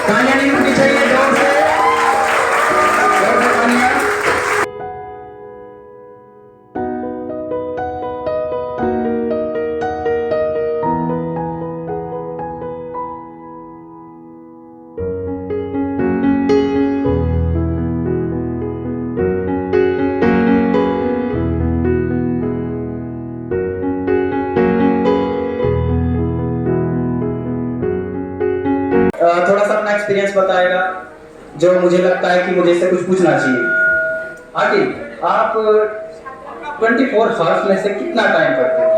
तालियां नहीं रुकनी चाहिए, जोर से तालियां। थोड़ा सा अपना एक्सपीरियंस बताएगा, जो मुझे लगता है कि मुझे इससे कुछ पूछना चाहिए। आकिब, आप 24 हार्स में से कितना टाइम पढ़ते थे?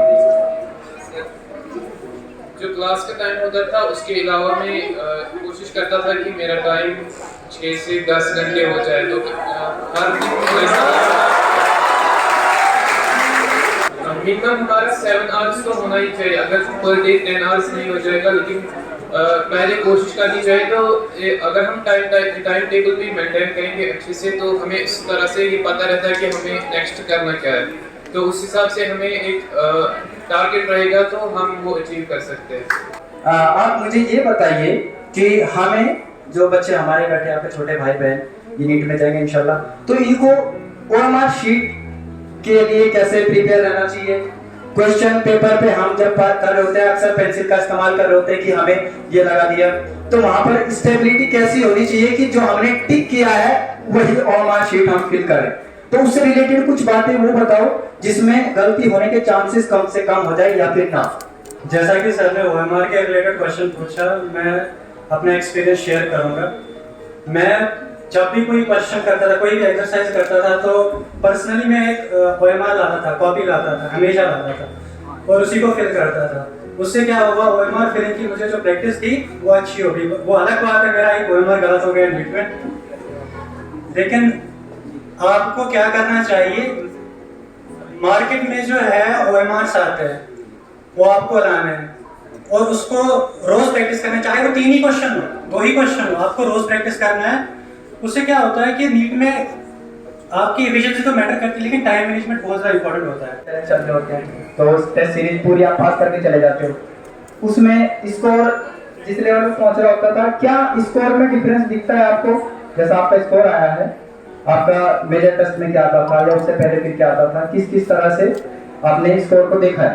जो क्लास का टाइम होता था उसके अलावा मैं कोशिश करता था कि मेरा टाइम 6 से 10 घंटे हो जाए, तो हर दिन मिनिमम हमारा 7 आवर्स तो होना ही चाहिए। अगर पर डे 10 आवर्स नहीं हो जाएगा, लेकिन पहले कोशिश करनी चाहिए। तो अगर हम टाइम टेबल भी मेंटेन करेंगे अच्छे से, तो हमें इस तरह से ये पता रहता है कि हमें नेक्स्ट करना क्या है। तो उस हिसाब से हमें एक टारगेट रहेगा तो हम वो अचीव कर सकते हैं। आप मुझे ये बताइए कि हमें जो बच्चे हमारे बैठे यहाँ पे छोटे भाई बहन ये नीट में जाएंगे इंशाल्लाह, तो इनको ओएमआर शीट के लिए कैसे प्रिपेयर रहना चाहिए? क्वेश्चन पेपर पे हम जब बात कर रहे होते हैं अक्सर पेंसिल का इस्तेमाल कर रहे होते हैं कि हमें ये लगा दिया, तो वहां पर स्टेबिलिटी कैसी होनी चाहिए कि जो हमने टिक किया है वही ओएमआर शीट हम फिल करें। तो उससे रिलेटेड कुछ बातें वो बताओ जिसमें गलती होने के चांसेस कम से कम हो जाए या फिर ना। जैसा कि सर ने ओएमआर के रिलेटेड क्वेश्चन पूछा, मैं अपना एक्सपीरियंस शेयर करूंगा। मैं जब भी कोई क्वेश्चन करता था, कोई भी एक्सरसाइज करता था, तो पर्सनली मैं एक ओएमआर लाता था, कॉपी लाता था, हमेशा लाता था और उसी को फिल करता था। उससे क्या हुआ, ओएमआर फिलिंग की मुझे जो प्रैक्टिस थी वो अच्छी हो गई। वो अलग बात है मेरा एक ओएमआर गलत हो गया नीट में, लेकिन आपको क्या करना चाहिए, मार्केट में जो है ओएमआर आते हैं वो आपको लाना है और उसको रोज प्रैक्टिस करना है। चाहे वो 3 ही क्वेश्चन हो, 2 ही क्वेश्चन हो, आपको रोज प्रैक्टिस करना है। उससे क्या होता है कि नीट में आपकी एफिशिएंसी तो मैटर करती है, लेकिन टाइम मैनेजमेंट बहुत ज़्यादा इंपॉर्टेंट होता है। चल रहे होते हैं तो टेस्ट सीरीज पूरी आप पास करके चले जाते हो, उसमें स्कोर जिस लेवल पे पहुंच रहा होता था, क्या स्कोर में डिफरेंस दिखता है आपको? जैसा आपका स्कोर आया है, आपका मेजर टेस्ट में क्या आता था या उससे पहले फिर क्या आता था, किस किस तरह से आपने स्कोर को देखा है?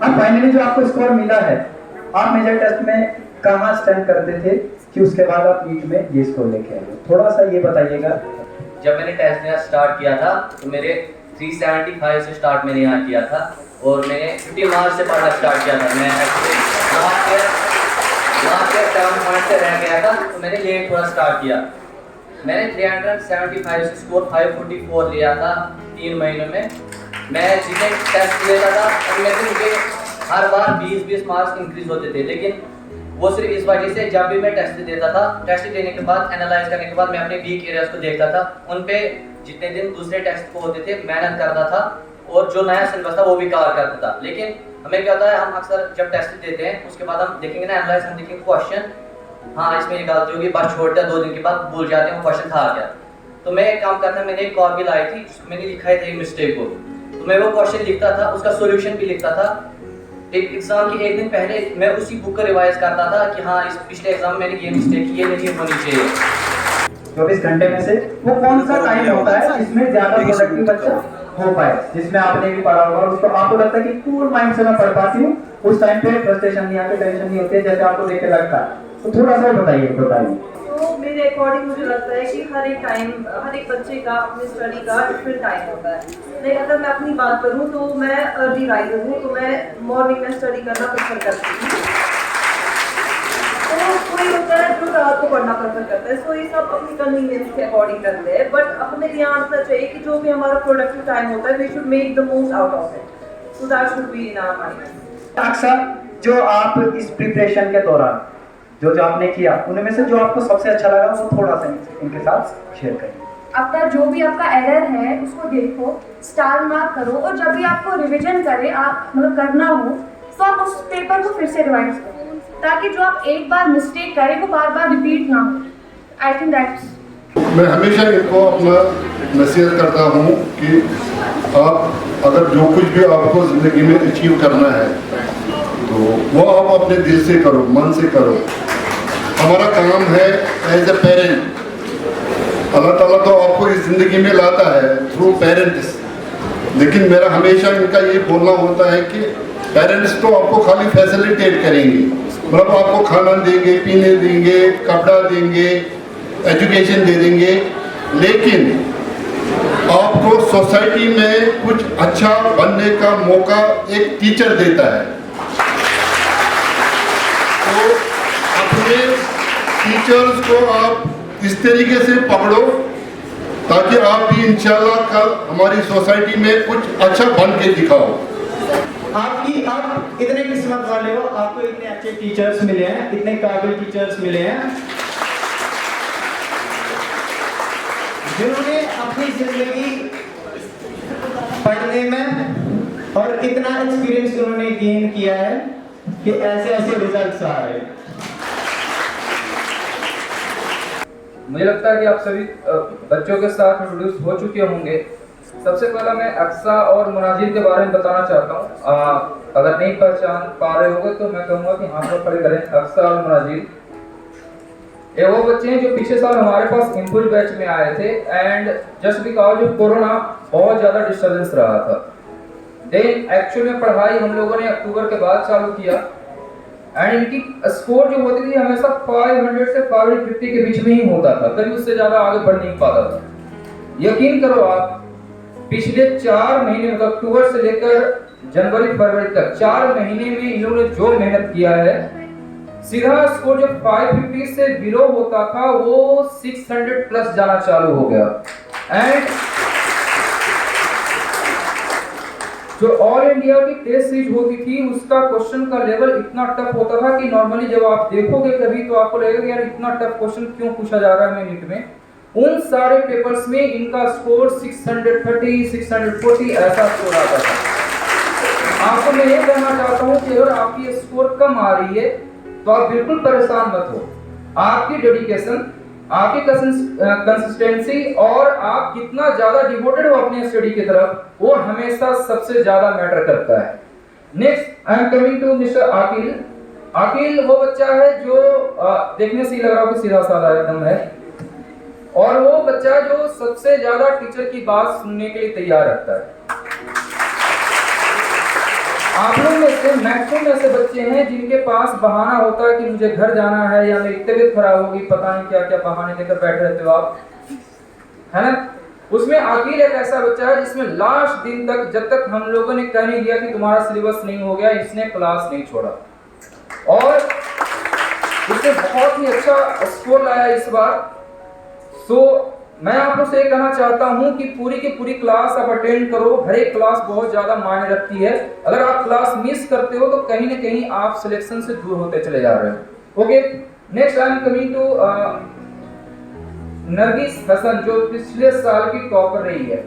अब फाइनली जो आपको स्कोर मिला है, आप मेजर टेस्ट में कहाँ स्टैंड करते थे कि उसके बाद आप नीट में ये स्कोर लेके आए? थोड़ा सा ये बताइएगा। जब मैंने टेस्ट देना स्टार्ट किया था तो मेरे 375 से स्टार्ट मैंने यहाँ किया था और मैंने 50 मार्क्स से पढ़ना स्टार्ट किया था। मैं लास्ट ईयर 7 पॉइंट से रह गया था, तो मैंने लेट थोड़ा स्टार्ट किया। मैंने 375 से स्कोर 544 लिया था 3 महीनों में। मैं जितने टेस्ट लेता था उनमें से मुझे हर बार 20-20 मार्क्स इंक्रीज होते थे, लेकिन वो सिर्फ इस वजह से जब भी मैं टेस्ट देता था, टेस्ट देने के बाद एनालाइज करने के बाद मैं अपने वीक एरियाज को देखता था, उन पे जितने दिन दूसरे टेस्ट को होते थे मेहनत करता था और जो नया सिलेबस था वो भी कवर करता था। लेकिन हमें क्या होता है, हम अक्सर जब टेस्ट देते हैं उसके बाद हम देखेंगे ना एनालाइज, हम देखेंगे क्वेश्चन, हाँ इसमें ये गलती होगी, बस छोड़ते हैं, 2 दिन के बाद भूल जाते हैं वो क्वेश्चन था क्या। तो मैं एक काम करता, मैंने एक कॉपी लाई थी, मैंने लिखा था एक मिस्टेक को, तो मैं वो क्वेश्चन लिखता था, उसका सोल्यूशन भी लिखता था। एक एग्जाम के 1 दिन पहले मैं उसी बुक को रिवाइज करता था कि हाँ इस पिछले एग्जाम में मैंने ये मिस्टेक की, ये नहीं होनी चाहिए। 24 घंटे में से वो कौन सा टाइम होता है जिसमें ज्यादा प्रोडक्टिव बच्चा हो पाए, जिसमें आपने भी पढ़ा होगा, उसको आपको लगता है कि कूल माइंड से मैं पढ़ पाती हूँ, उस टाइम पे फ्रस्ट्रेशन नहीं आती, टेंशन नहीं होती है, जैसे आपको देख के लगता है? तो थोड़ा सा बताइए। तो मेरे अकॉर्डिंग मुझे लगता है कि हर एक बच्चे का अपने स्टडी का डिफरेंट टाइम होता है। लेकिन अगर मैं अपनी बात करूँ तो मैं अर्ली राइजर हूँ, तो मैं मॉर्निंग में स्टडी करना प्रेफर करती हूँ। तो कोई होता है जो रात को पढ़ना प्रेफर करता है, सो ये सब अपनी कन्वीनियंस के अकॉर्डिंग करते हैं। बट अपने ध्यान रखना चाहिए कि जो भी हमारा प्रोडक्टिव टाइम होता है, we should make the most out of it, so that should be in our mind. अक्सर जो आप इस प्रिपरेशन के दौरान जो आपने किया, उनमें से जो आपको सबसे अच्छा लगा वो थोड़ा सा इनके साथ शेयर करिए। आपका जो भी आपका एरर है उसको देखो, स्टार मार्क करो, और जब भी आपको रिवीजन करे आप मतलब करना हो तो आप उस पेपर को फिर से रिवाइज करो, ताकि जो आप एक बार मिस्टेक करें वो बार बार रिपीट ना हो। आई थिंक दैट्स मैं हमेशा इनको अपना नसीहत करता हूँ कि आप अगर जो कुछ भी आपको ज़िंदगी में अचीव करना है तो वो आप अपने दिल से करो, मन से करो। हमारा काम है एज ए पेरेंट, अल्लाह ताला तो आपको इस ज़िंदगी में लाता है थ्रू पेरेंट्स, लेकिन मेरा हमेशा इनका ये बोलना होता है कि पेरेंट्स तो आपको खाली फैसिलिटेट करेंगे, मतलब आपको खाना देंगे, पीने देंगे, कपड़ा देंगे, एजुकेशन दे देंगे, लेकिन आपको सोसाइटी में कुछ अच्छा बनने का मौका एक टीचर देता है। तो अपने टीचर्स को आप इस तरीके से पकड़ो ताकि आप भी इंशाल्लाह कल हमारी सोसाइटी में कुछ अच्छा बन के दिखाओ। आप इतने किस्मत वाले हो, आपको इतने अच्छे टीचर्स मिले हैं, इतने काबिल टीचर्स मिले हैं जिन्होंने अपनी जिंदगी पढ़ने में और इतना एक्सपीरियंस उन्होंने गेन किया है कि ऐसे ऐसे रिजल्ट्स आ रहे हैं। मुझे लगता है कि आप सभी बच्चों के साथ इंट्रोड्यूस हो चुके होंगे। सबसे पहला मैं अक्सा और मुनाजिर के बारे में बताना चाहता हूँ। अगर नहीं पहचान पा रहे होंगे तो मैं कहूँगा कि हाथ में खड़े करें। अक्सा और मुनाजिर ये वो बच्चे हैं जो पिछले साल हमारे पास इम्पुल बैच में आए थे and just because of corona बहुत ज़्यादा डिस्टर्बेंस रहा था। देन एक्चुअल में पढ़ाई हम लोगों ने अक्टूबर के बाद चालू किया एंड इनकी स्कोर जो होती थी हमेशा 500 से 550 के बीच में ही होता था, कभी उससे ज़्यादा आगे बढ़ नहीं पाता था। यकीन करो आप, पिछले 4 महीने मतलब अक्टूबर से लेकर जनवरी फरवरी तक 4 महीने में इन्होंने जो मेहनत किया है, सीधा स्कोर जो 550 से बिलो होता था वो 600 प्लस जाना चालू हो गया। एंड जो ऑल इंडिया की टेस्ट सीरीज होती थी उसका क्वेश्चन का लेवल इतना टफ होता था कि नॉर्मली जब आप देखोगे कभी तो आपको लगेगा कि यार इतना टफ क्वेश्चन क्यों पूछा जा रहा है नीट में। उन सारे पेपर्स में इनका स्कोर 630, 640 ऐसा स्कोर आता था। आपको मैं ये कहना चाहता हूँ कि अगर आपकी स्कोर कम आ रही है तो आप बिल्कुल परेशान मत हो। आपकी डेडिकेशन, आपकी कंसिस्टेंसी और आप कितना ज्यादा डिवोटेड हो अपने स्टडी की तरफ, वो हमेशा सबसे ज्यादा मैटर करता है। Next I am coming to mister Aakil. Aakil वो बच्चा है जो देखने से ही लग रहा हो कि सीधा साधा एकदम है, और वो बच्चा जो सबसे ज्यादा टीचर की बात सुनने के लिए तैयार रहता है। आप लोग में से मैक्सिमम ऐसे बच्चे हैं जिनके पास बहाना होता है कि मुझे घर जाना है या मेरी तबीयत खराब होगी, पता नहीं क्या क्या बहाने लेकर बैठे रहते हो आप, है ना। उसमें आकिल एक ऐसा बच्चा है जिसमें लास्ट दिन तक, जब तक हम लोगों ने कह नहीं दिया कि तुम्हारा सिलेबस नहीं हो गया, इसने क्लास नहीं छोड़ा और इसने बहुत ही अच्छा स्कोर लाया इस बार। सो मैं आप लोग से ये कहना चाहता हूं कि पूरी की पूरी क्लास आप अटेंड करो। हर एक क्लास बहुत ज्यादा मायने रखती है। अगर आप क्लास मिस करते हो तो कहीं ना कहीं आप सिलेक्शन से दूर होते चले जा रहे हो। Okay, next I am coming to Nargis Hasan जो पिछले साल की टॉपर रही है।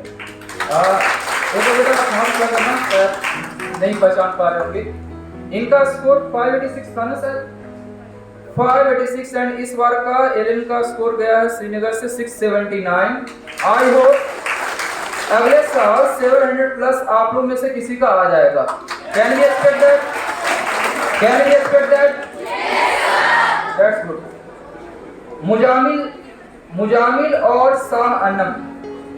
देखो बेटा आप करना नहीं पहचान पा रहे होंगे। इनका स्कोर 586 था ना सर, 586 एंड इस बार का एलन का स्कोर गया है श्रीनगर से 679। आई होप अगले साल 700 प्लस आप लोग में से किसी का आ जाएगा। Can we expect that? Can we expect that? That's good. Muzamil और शाह अनम,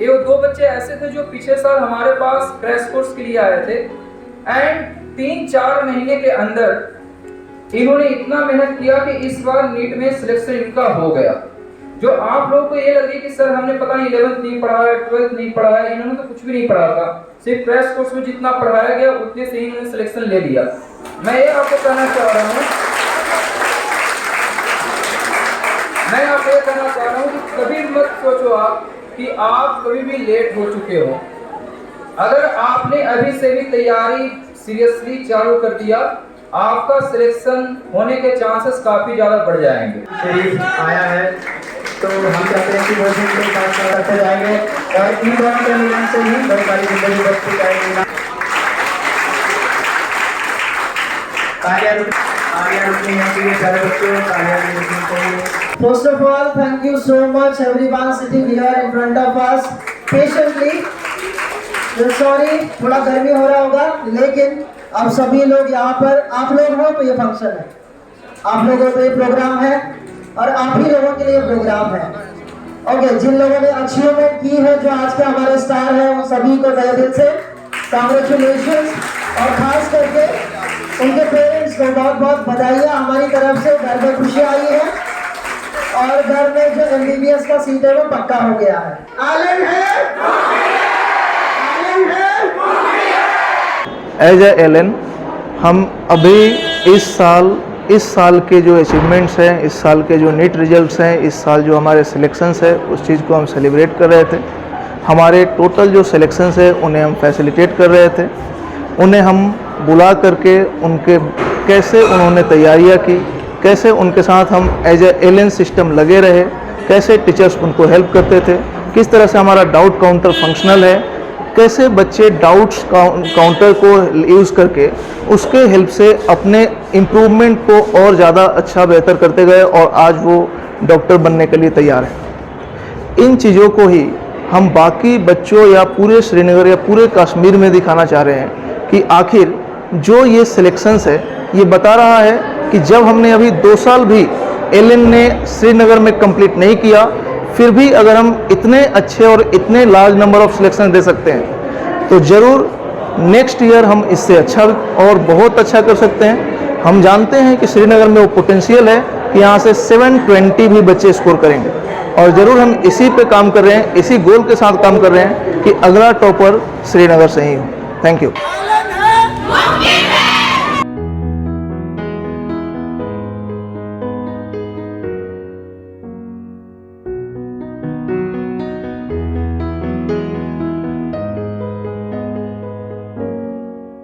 ये दो बच्चे ऐसे थे जो पिछले साल हमारे पास क्रैश कोर्स के लिए आए थे एंड 3-4 महीने के अंदर इन्होंने इतना मेहनत किया कि इस बार नीट में सिलेक्शन इनका हो गया। जो आप लोगों को ये लगे कि सर हमने पता नहीं 11th नहीं पढ़ा है, 12th नहीं पढ़ा है, इन्होंने तो कुछ भी नहीं पढ़ा था, सिर्फ क्रैश कोर्स में जितना पढ़ाया गया उतने से ही इन्होंने सिलेक्शन ले लिया। मैं ये आपको कहना चाह रहा हूँ कि कभी मत सोचो आप कि आप कभी भी लेट हो चुके हो। अगर आपने अभी से भी तैयारी सीरियसली चालू कर दिया, आपका सिलेक्शन होने के चांसेस काफी ज्यादा बढ़ जाएंगे। शरीफ आया है तो हम चाहते हैं कि वो दिन के साथ करते जाएंगे और इन दोनों के मिलन से ही बहुत सारी जिंदगी बचती जाएगी। तालियां रुकनी है, सारे बच्चों तालियां रुकनी चाहिए। First of all, thank you so much everyone sitting here in front of us patiently. Sorry, थोड़ा गर्मी हो रहा होगा, लेकिन अब सभी लोग यहाँ पर, आप लोग हो तो ये फंक्शन है, आप लोगों को ये प्रोग्राम है और आप ही लोगों के लिए प्रोग्राम है। ओके, जिन लोगों ने अचीवमेंट की है, जो आज के हमारे स्टार हैं, उन सभी को तहे दिल से कांग्रेचुलेशंस, और खास करके उनके पेरेंट्स को बहुत बहुत बधाइयाँ हमारी तरफ से। घर में खुशी आई है और घर में जो MBBS का सीट है वो पक्का हो गया है। आलन है, आलन है। एज ए एलन हम अभी इस साल के जो अचीवमेंट्स हैं, इस साल के जो नीट रिजल्ट्स हैं, इस साल जो हमारे सिलेक्शंस है, उस चीज़ को हम सेलिब्रेट कर रहे थे। हमारे टोटल जो सिलेक्शंस है उन्हें हम फैसिलिटेट कर रहे थे, उन्हें हम बुला करके उनके कैसे उन्होंने तैयारियां की, कैसे उनके साथ हम एज ए एलन सिस्टम लगे रहे, कैसे टीचर्स उनको हेल्प करते थे, किस तरह से हमारा डाउट काउंटर फंक्शनल है, कैसे बच्चे डाउट्स काउंटर को यूज़ करके उसके हेल्प से अपने इम्प्रूवमेंट को और ज़्यादा अच्छा बेहतर करते गए और आज वो डॉक्टर बनने के लिए तैयार हैं। इन चीज़ों को ही हम बाकी बच्चों या पूरे श्रीनगर या पूरे कश्मीर में दिखाना चाह रहे हैं कि आखिर जो ये सिलेक्शंस है ये बता रहा है कि जब हमने अभी 2 साल भी एलन ने श्रीनगर में कंप्लीट नहीं किया, फिर भी अगर हम इतने अच्छे और इतने लार्ज नंबर ऑफ सिलेक्शन दे सकते हैं तो ज़रूर नेक्स्ट ईयर हम इससे अच्छा और बहुत अच्छा कर सकते हैं। हम जानते हैं कि श्रीनगर में वो पोटेंशियल है कि यहाँ से 720 भी बच्चे स्कोर करेंगे और ज़रूर हम इसी पे काम कर रहे हैं, इसी गोल के साथ काम कर रहे हैं कि अगला टॉपर श्रीनगर से ही हो। Thank you.